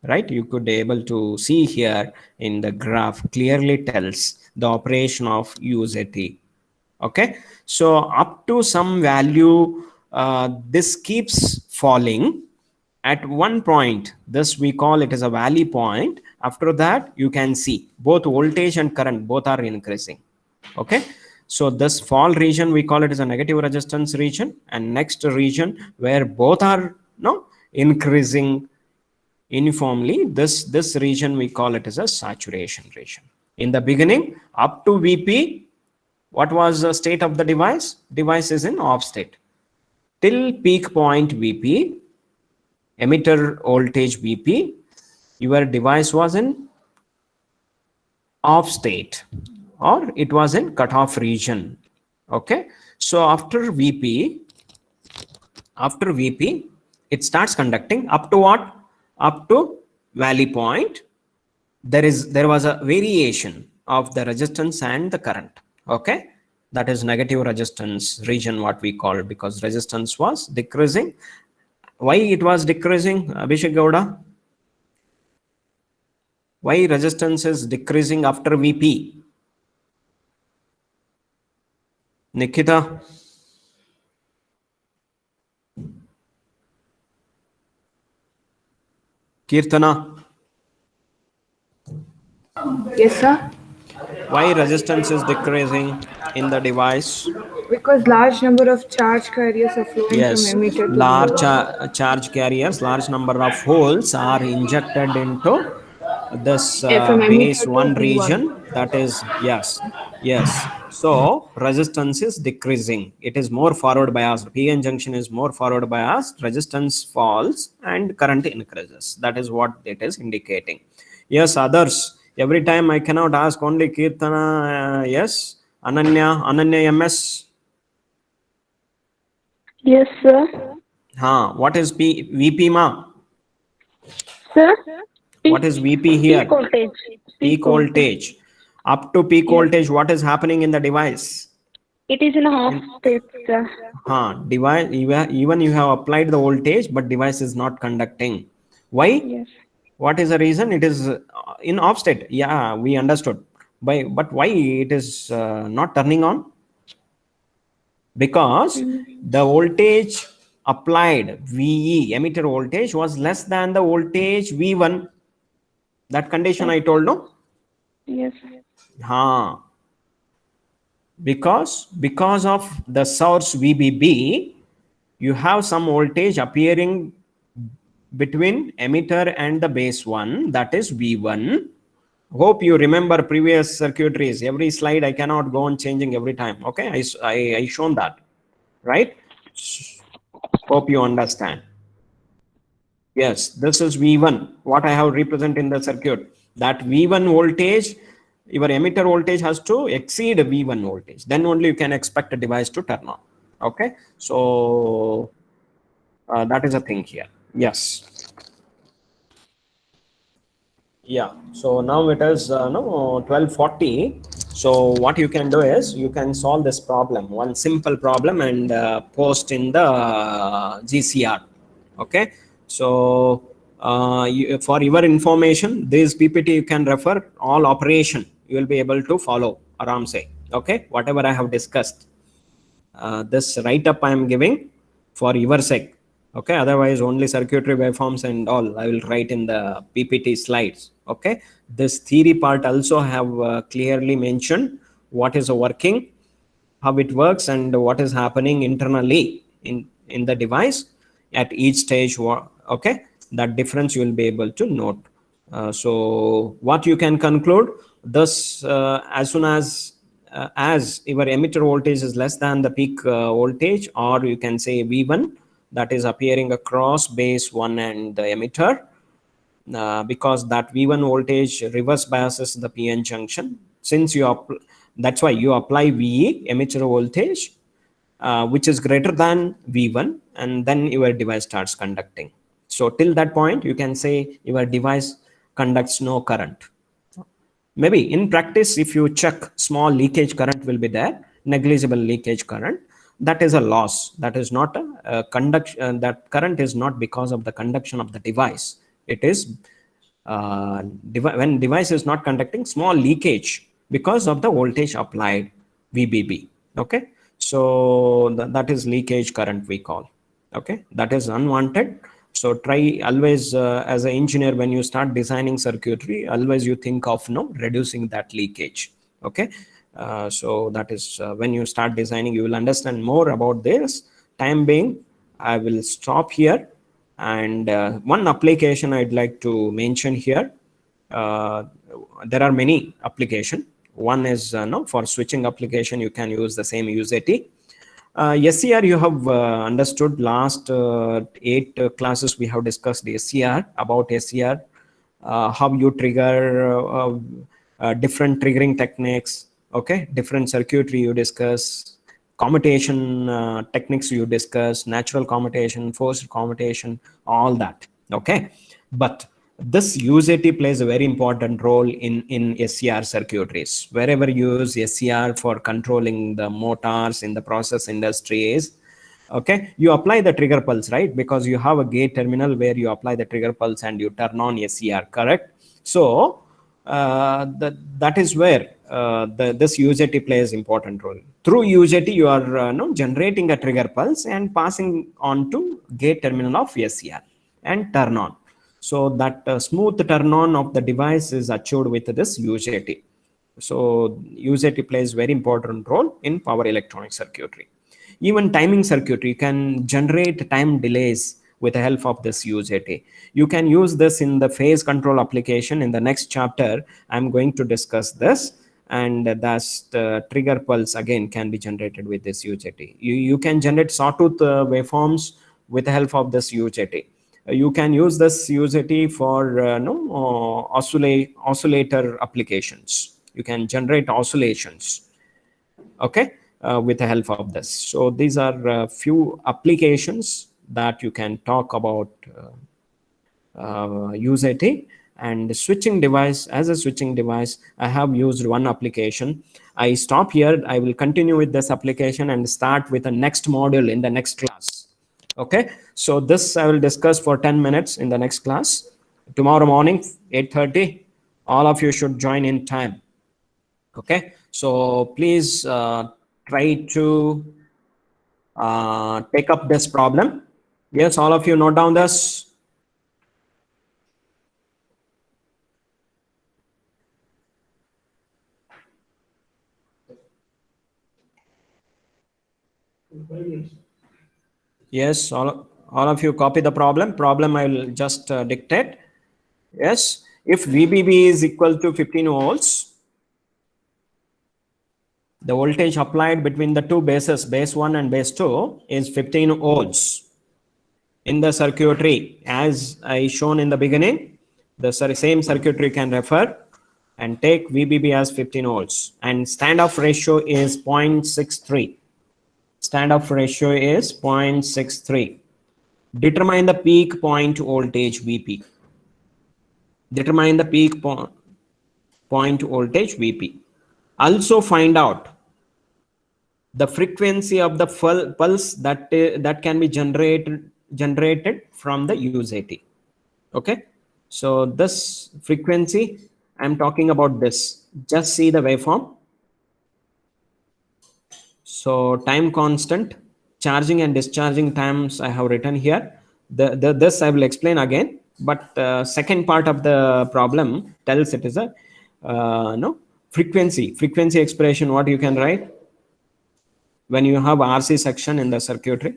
right? You could be able to see here in the graph clearly tells the operation of UJT. Okay, so up to some value, this keeps falling. At one point, this we call it as a valley point. After that, you can see both voltage and current both are increasing. Okay, so this fall region we call it as a negative resistance region, and next region where both are increasing uniformly, this region we call it as a saturation region. In the beginning, up to VP, What was the state of the device? Device is in off state. Till peak point Vp, emitter voltage Vp, your device was in off state, or it was in cutoff region. Okay. So after Vp, it starts conducting up to what? Up to valley point. There was a variation of the resistance and the current. Okay, that is negative resistance region, what we call, because resistance was decreasing. Why it was decreasing, Abhishek Gowda? Why resistance is decreasing after Vp? Nikita? Kirtana? Yes, sir. Why resistance is decreasing in the device? Because large number of charge carriers are flowing Yes, from emitter to large load. charge carriers, large number of holes are injected into this From base emitter to one V1. region. That is, yes. So resistance is decreasing. It is more forward biased. PN junction is more forward biased. Resistance falls and current increases. That is what it is indicating. Yes, others. Every time I cannot ask only Kirtana. Yes, Ananya MS. Yes, sir. What is VP ma? Sir? What is VP here? Peak voltage. Peak voltage. Up to peak voltage, what is happening in the device? It is in half state, sir. Device, even you have applied the voltage, but device is not conducting. Why? Yes. What is the reason? It is in off state. Yeah, we understood. But why it is not turning on? Because the voltage applied, VE, emitter voltage, was less than the voltage V1. That condition I told, no? Yes. Because of the source VBB, you have some voltage appearing between emitter and the base one, that is V1. Hope you remember previous circuitries. Every slide I cannot go on changing every time. Okay, I shown that, right? Hope you understand. Yes, this is V1, what I have represented in the circuit. That V1 voltage, your emitter voltage has to exceed V1 voltage. Then only you can expect a device to turn on. Okay, so that is a thing here. Yes. Yeah, so now it is 12:40. So what you can do is you can solve this problem, one simple problem, and post in the GCR. Okay, so for your information, this PPT you can refer all operation. You will be able to follow aram se. Okay, whatever I have discussed. This write up I am giving for your sake. Okay, otherwise only circuitry waveforms and all I will write in the PPT slides. Okay, this theory part also have clearly mentioned what is working, how it works, and what is happening internally in the device at each stage. Okay, that difference you will be able to note. So what you can conclude, thus as soon as your emitter voltage is less than the peak voltage, or you can say V1, that is appearing across base 1 and the emitter, because that V1 voltage reverse biases the PN junction. Since that's why you apply VE, emitter voltage, which is greater than V1, and then your device starts conducting. So till that point, you can say your device conducts no current. Maybe in practice, if you check, small leakage current will be there, negligible leakage current. That is a loss. That is not a conduction. That current is not because of the conduction of the device. It is when device is not conducting, small leakage because of the voltage applied, VBB. Okay, so that is leakage current we call. Okay, that is unwanted. So try always as an engineer, when you start designing circuitry, always you think of reducing that leakage. Okay, so that is when you start designing, you will understand more about this. Time being, I will stop here. And one application I'd like to mention here. There are many applications. One is no, for switching application, you can use the same UZT. SCR, you have understood last 8 classes we have discussed SCR, about SCR, how you trigger different triggering techniques, okay, different circuitry you discuss, commutation techniques you discuss, natural commutation, forced commutation, all that, okay. But this UZT plays a very important role in SCR circuitries. Wherever you use SCR for controlling the motors in the process industries, okay, you apply the trigger pulse, right? Because you have a gate terminal where you apply the trigger pulse and you turn on SCR, correct? So that is where this UZT plays important role. Through UZT, you are generating a trigger pulse and passing on to gate terminal of SCR and turn on. So that smooth turn on of the device is achieved with this UZT. So UZT plays very important role in power electronic circuitry. Even timing circuitry, you can generate time delays with the help of this UZT. You can use this in the phase control application. In the next chapter, I'm going to discuss this, and thus the trigger pulse again can be generated with this UZT. You can generate sawtooth waveforms with the help of this UZT. You can use this UZT for oscillator applications. You can generate oscillations, okay, with the help of this. So these are few applications that you can talk about UZT. And switching device, as a switching device, I have used one application. I stop here. I will continue with this application and start with the next module in the next class. Okay, so this I will discuss for 10 minutes in the next class. Tomorrow morning, 8:30, all of you should join in time. Okay, so please try to take up this problem. Yes, all of you note down this. Yes, all of you copy the problem. Problem I will just dictate. Yes, if VBB is equal to 15 volts, the voltage applied between the two bases, base 1 and base 2, is 15 volts. In the circuitry, as I shown in the beginning, the same circuitry can refer and take VBB as 15 volts. And standoff ratio is 0.63. Standoff ratio is 0.63. Determine the peak point voltage VP. Determine the peak point voltage VP. Also find out the frequency of the pulse that can be generated from the UZT. Okay, so this frequency, I'm talking about this. Just see the waveform. So time constant, charging and discharging times I have written here. This I will explain again, but second part of the problem tells it is a frequency expression. What you can write when you have RC section in the circuitry,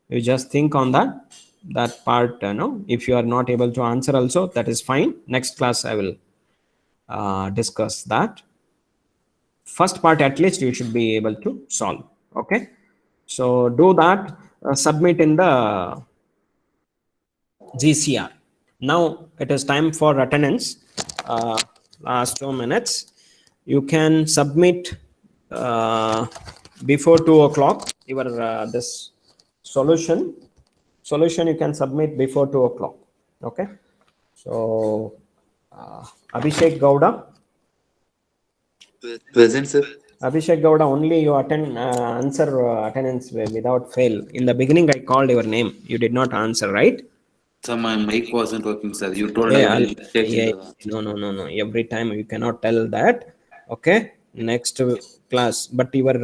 you just think on that part. If you are not able to answer also, that is fine. Next class I will discuss that. First part at least you should be able to solve. Okay, so do that, submit in the GCR. Now it is time for attendance. Last 2 minutes. You can submit before 2 o'clock. Your this solution you can submit before 2 o'clock. Okay, so Abhishek Gowda. Present, sir. Abhishek Gowda, only you answer attendance without fail. In the beginning, I called your name. You did not answer, right? So my mic wasn't working, sir. You told Yeah, I will check in the... no. Every time you cannot tell that. Okay, next class. But your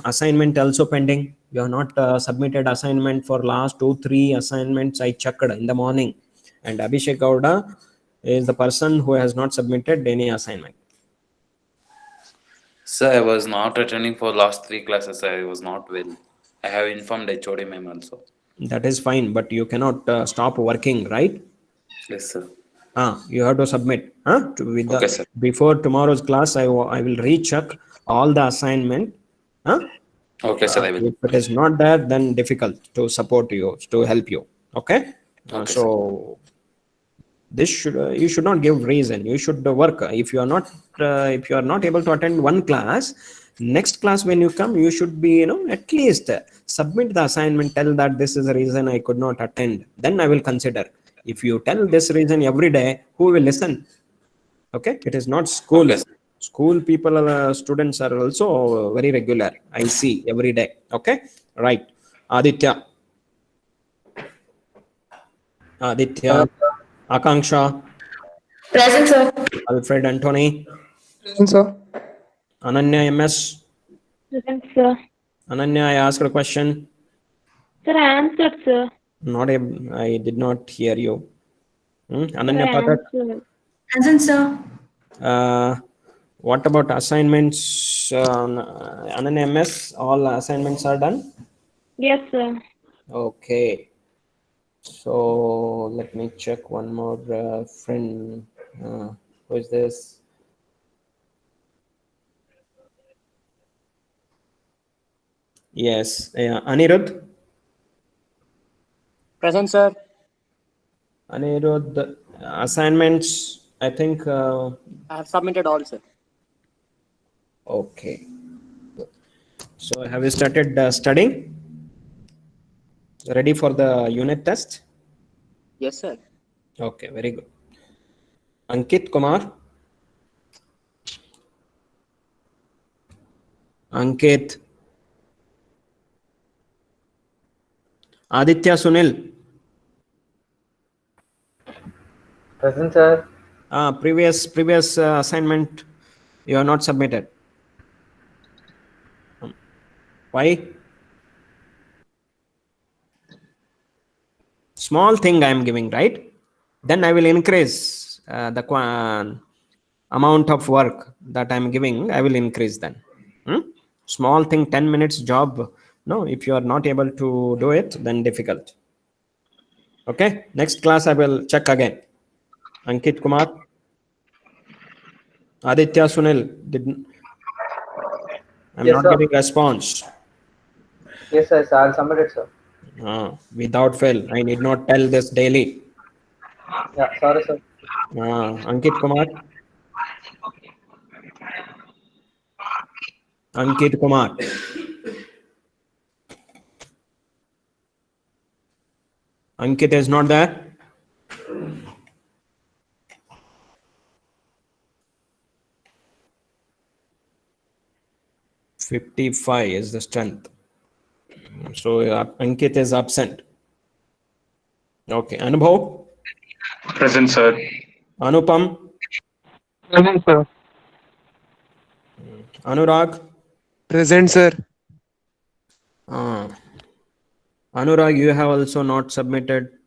assignment also pending. You have not submitted assignment for last 2-3 assignments. I checked in the morning, and Abhishek Gowda is the person who has not submitted any assignment. Sir, I was not attending for last 3 classes. I was not well. I have informed HOD ma'am also. That is fine, but you cannot stop working, right? Yes, sir. You have to submit. With the Okay, sir. before tomorrow's class, I will recheck all the assignment. Okay, sir, I will. If it is not there, then difficult to support you, to help you. Okay. Okay, So this should you should not give reason. You should work. If you are not able to attend one class, next class when you come, you should be at least submit the assignment. Tell that this is the reason I could not attend. Then I will consider. If you tell this reason every day, who will listen? Okay, it is not school. Okay, sir. School people, students are also very regular. I see every day. Okay, right. Aditya, Akanksha, Present, sir. Alfred Anthony, Present, sir. Ananya MS. Present, sir. Ananya, I asked a question. Sir, I answered, sir. I did not hear you. Sir, Ananya I Pathak. answered. Present, sir. What about assignments? Ananya MS, all assignments are done? Yes, sir. Okay. So let me check one more friend. Who is this? Yes, Anirudh. Present, sir. Anirudh, assignments, I think. I have submitted all, sir. Okay. So have you started studying? Ready for the unit test? Yes, sir. Okay, very good. Ankit Kumar. Ankit. Aditya Sunil. Present, sir. Previous assignment you have not submitted. Why? Small thing I am giving, right? Then I will increase the amount of work that I am giving. I will increase then. Small thing, 10 minutes job. No, if you are not able to do it, then difficult. Okay, next class I will check again. Ankit Kumar. Aditya Sunil. I'm Yes, not sir. giving response. Yes, sir. I'll submit it, sir. Without fail. I need not tell this daily. Yeah, sorry, sir. Ankit Kumar. Ankit Kumar. Ankit is not there. "55" is the strength. So Ankit is absent. Okay. Anubhav. Present, sir. Anupam. Present, sir. Anurag. Present, sir. Anurag, you have also not submitted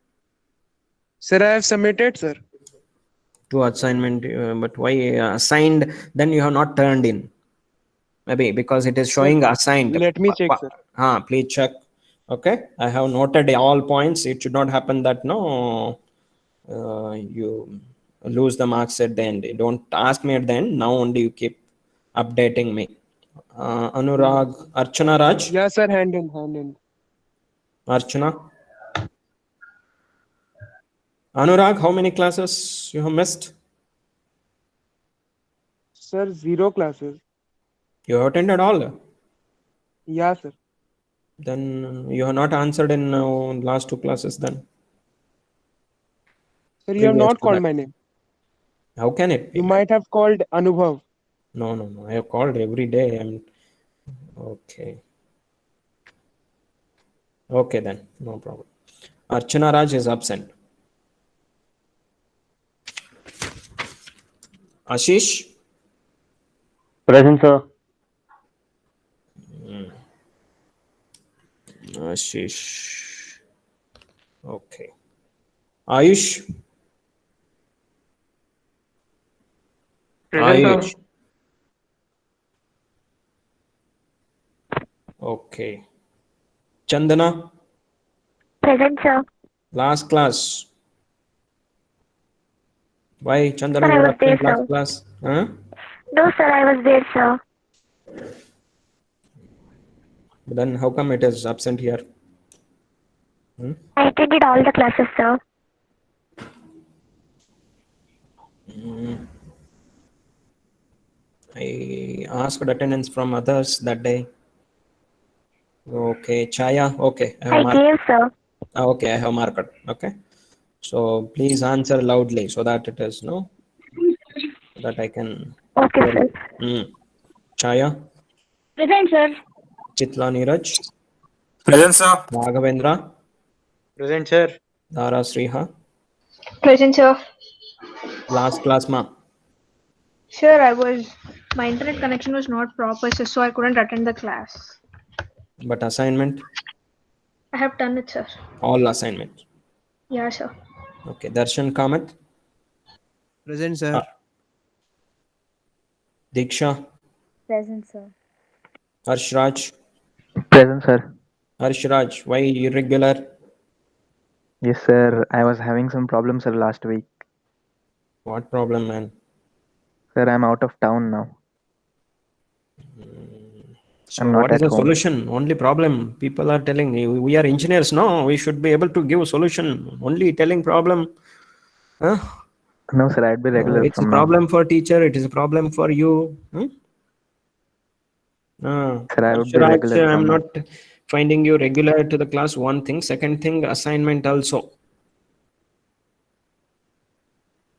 Sir, I have submitted, sir. to assignment, but why assigned? Then you have not turned in. Maybe because it is showing assigned. Let me check, sir. Please check. Okay, I have noted all points. It should not happen that you lose the marks at the end. Don't ask me at the end. Now only you keep updating me. Anurag, Archana Raj. Yeah, sir. Hand in. Archana. Anurag, how many classes you have missed? Sir, 0 classes. You have attended all? Yeah, sir. Then you have not answered in last 2 classes then. Sir, you have Previous not to called that. my name. How can it be? You might have called Anubhav. No. I have called every day. Okay. Okay then. No problem. Archana Raj is absent. Ashish. Present, sir. Ashish. Okay. Ayush. Ayush. Okay. Chandana. Present, sir. Last class. Why, Chandan, you I were was there, absent last sir. class? Huh? No, sir, I was there, sir. Then how come it is absent here? I attended all the classes, sir. I asked attendance from others that day. Okay, Chaya. Okay, I have I marked. gave, sir. Okay, I have marked. Okay, so please answer loudly so that it is that I can. Okay, sir. Chaya, Present, sir. Chitla Neeraj, Present, sir. Raghavendra, Present, sir. Dara Sriha. Present, sir. Last class ma. Sure, my internet connection was not proper, sir, so I couldn't attend the class. But assignment, I have done it, sir. all assignments. Yeah, sir. Okay, Darshan Kamat, Present, sir. Diksha, Present, sir. Harshraj. Present, sir. Harshraj, why irregular? Yes, sir. I was having some problems, sir, last week. What problem, man? Sir, I'm out of town now. So I'm not what is at the home. solution? Only problem. People are telling you, we are engineers. No, we should be able to give a solution. Only telling problem. Huh? No, sir, I'd be regular It's a from now. problem for teacher. It is a problem for you. Sir, I would be Harshraj, regular I'm from now. not finding you regular to the class. One thing. Second thing, assignment also.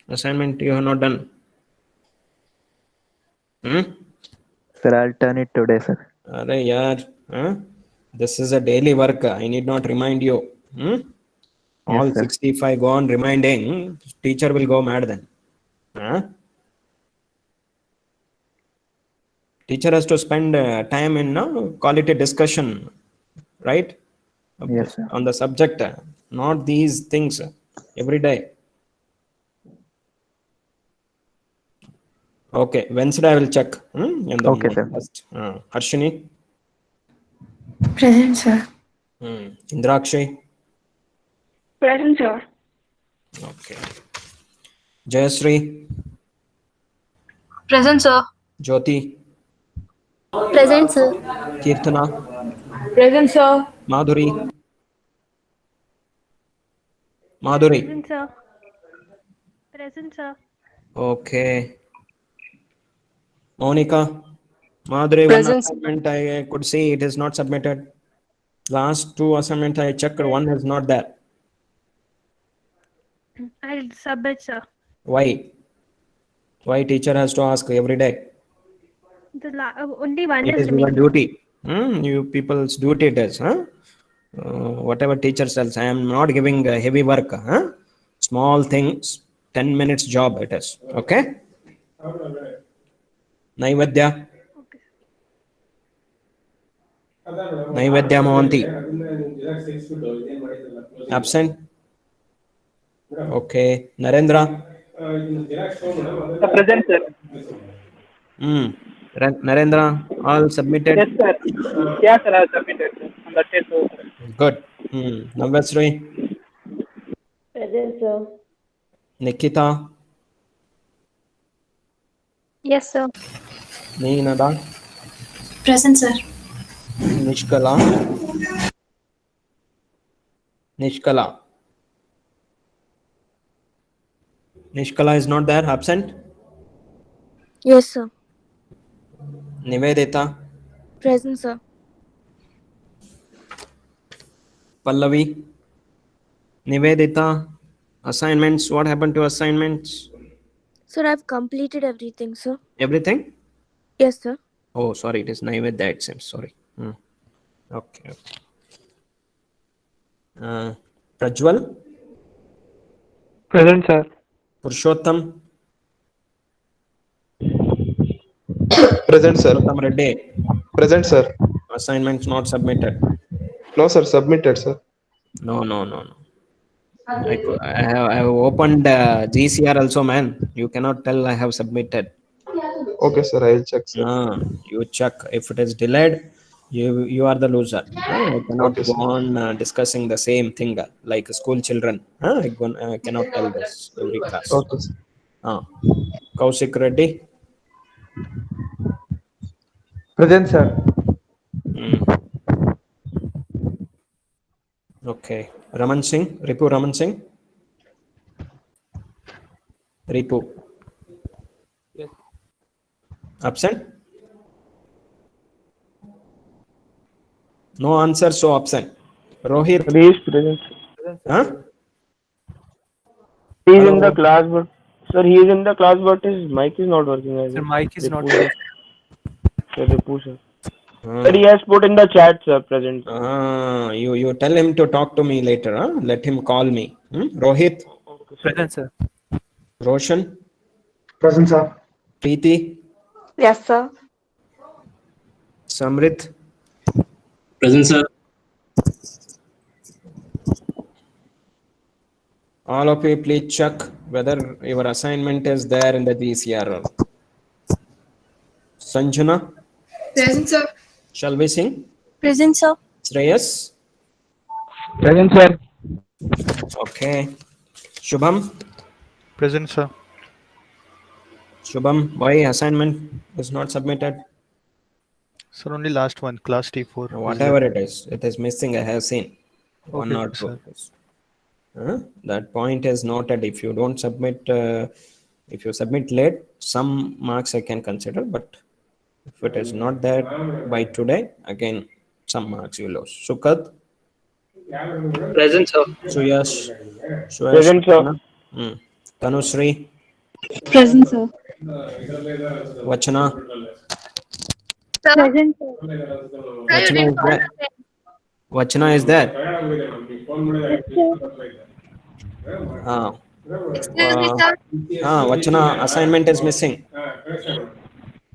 Assignment you have not done. Sir, I'll turn it today, sir. Arey yaar, huh? This is a daily work. I need not remind you. All Yes, sir. 65 go on reminding. Teacher will go mad then. Teacher has to spend time in quality discussion, right? Yes, sir. On the subject, not these things every day. Okay, Wednesday I will check. In the Okay, sir. first. Harshini, Present, sir. Indrakshi, Present, sir. okay. Jayasri, Present, sir. Jyoti, Present, sir. Kirtana, Present, sir. Madhuri, Present, sir. Present, sir. okay. Monica, Madhuri, one Present. assignment I could see it is not submitted. Last two assignment I checked, one is not there. I'll submit, sir. Why? Why teacher has to ask every day? Only one It is is your remaining. duty. You people's duty it is. Whatever teacher says, I am not giving heavy work. Small things, 10 minutes job it is. Okay? Naivedya. Naivedya Mohanty. Absent? Okay. Narendra. Present, sir. Narendra, all submitted? Yes, sir. Yeah, sir, I have submitted, sir. On the 10th. Good. Navasri, Present, sir. Nikita, Yes, sir. Neenada, Present, sir. Nishkala, Nishkala. Nishkala is not there, absent. Yes, sir. Nivedita, Present, sir. Pallavi, Nivedita, assignments. What happened to assignments? Sir, I've completed everything, sir. Everything? Yes, sir. Oh, sorry, it is Naivedya, it seems. Sorry. Okay. Prajwal, Present, sir. Purushottam, Present, sir. Purushottam Reddy, Present, sir. assignments not submitted. No, sir. Submitted, sir. No. I have opened GCR also, man. You cannot tell I have submitted. Okay, sir. I will check, sir. You check. If it is delayed, you are the loser. I cannot Okay, go sir. on discussing the same thing like school children. I cannot tell this every class. Okay, sir. Kausik Reddy. Present, sir. Okay. Raman Singh, Ripu Raman Singh. Ripu. Yes. Absent? No answer, so absent. Rohit. He is present. Huh? He is Hello. in the class, but sir, he is in the class, but his mic is not working. I Sir, think. mic is not Ripu, there. Sir, Ripu, sir. Sir, he has put in the chat, sir, present. You tell him to talk to me later. Huh? Let him call me. Rohit. Present, sir. Roshan. Present, sir. Preeti. Yes, sir. Samrit. Present, sir. All of you, please check whether your assignment is there in the GCR. Sanjana. Present, sir. Shall we sing? Present, sir. Shreyas. Present, sir. Okay. Shubham. Present, sir. Shubham, why assignment is not submitted? Sir, only last one, class T4. Whatever it is missing. I have seen one Okay, or two. sir. That point is noted. If you don't submit, if you submit late, some marks I can consider. But if it is not there by today, again some marks you lose. Sukat. Present, sir. Suyash. Present, sir. Tanushree. Present, sir. Vachana. Present, sir. Vachana is there. Vachana is there. Vachana assignment is missing. Sir,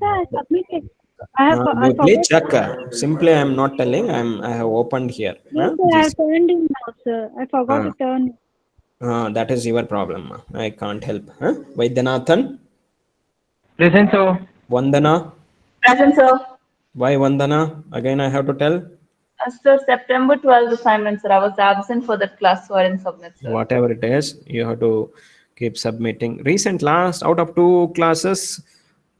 I submitted. I You please forgot. check. Simply, I am not telling. I have opened here. Yes, sir, I have turned in now, sir. I forgot to turn. That is your problem. I can't help. Vaidyanathan. Present, sir. Vandana. Present, sir. Why Vandana? Again, I have to tell. Sir, September 12th assignment, sir. I was absent for that class, so I didn't submit, sir. Whatever it is, you have to keep submitting. Recent last out of 2 classes,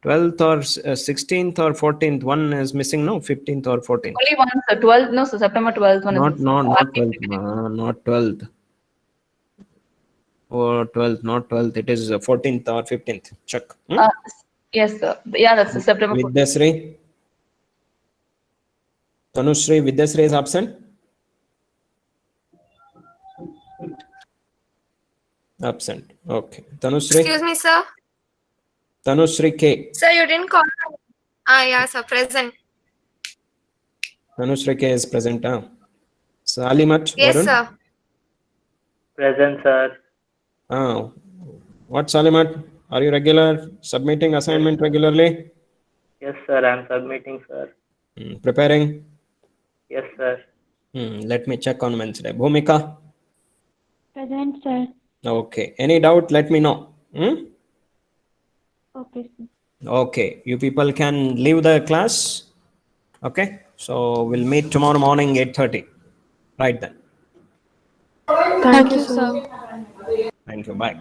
12th or 16th or 14th, one is missing. No, 15th or 14th. Only one, sir. 12th, no, sir. September 12th one is missing. Not 12th. Not 12th. Or 12th, not 12th. It is 14th or 15th. Check. Yes, sir. Yeah, that's September 14th. Vidyashree. Tanushree, Vidyashree is absent. Absent. Okay. Tanushree. Excuse me, sir. Tanushree K. Sir, you didn't call me. Yeah, sir. Present. Tanushree K is present. Salimat. Yes, Varun? sir. Present, sir. What Salimat? Are you regular? Submitting assignment regularly? Yes, sir. I'm submitting, sir. Preparing? Yes, sir. Let me check on Wednesday. Bhumika? Present, sir. Okay. Any doubt? Let me know. Okay, sir. Okay. You people can leave the class. Okay. So we'll meet tomorrow morning 8:30. Right then. Thank you, sir. Thank you. Bye.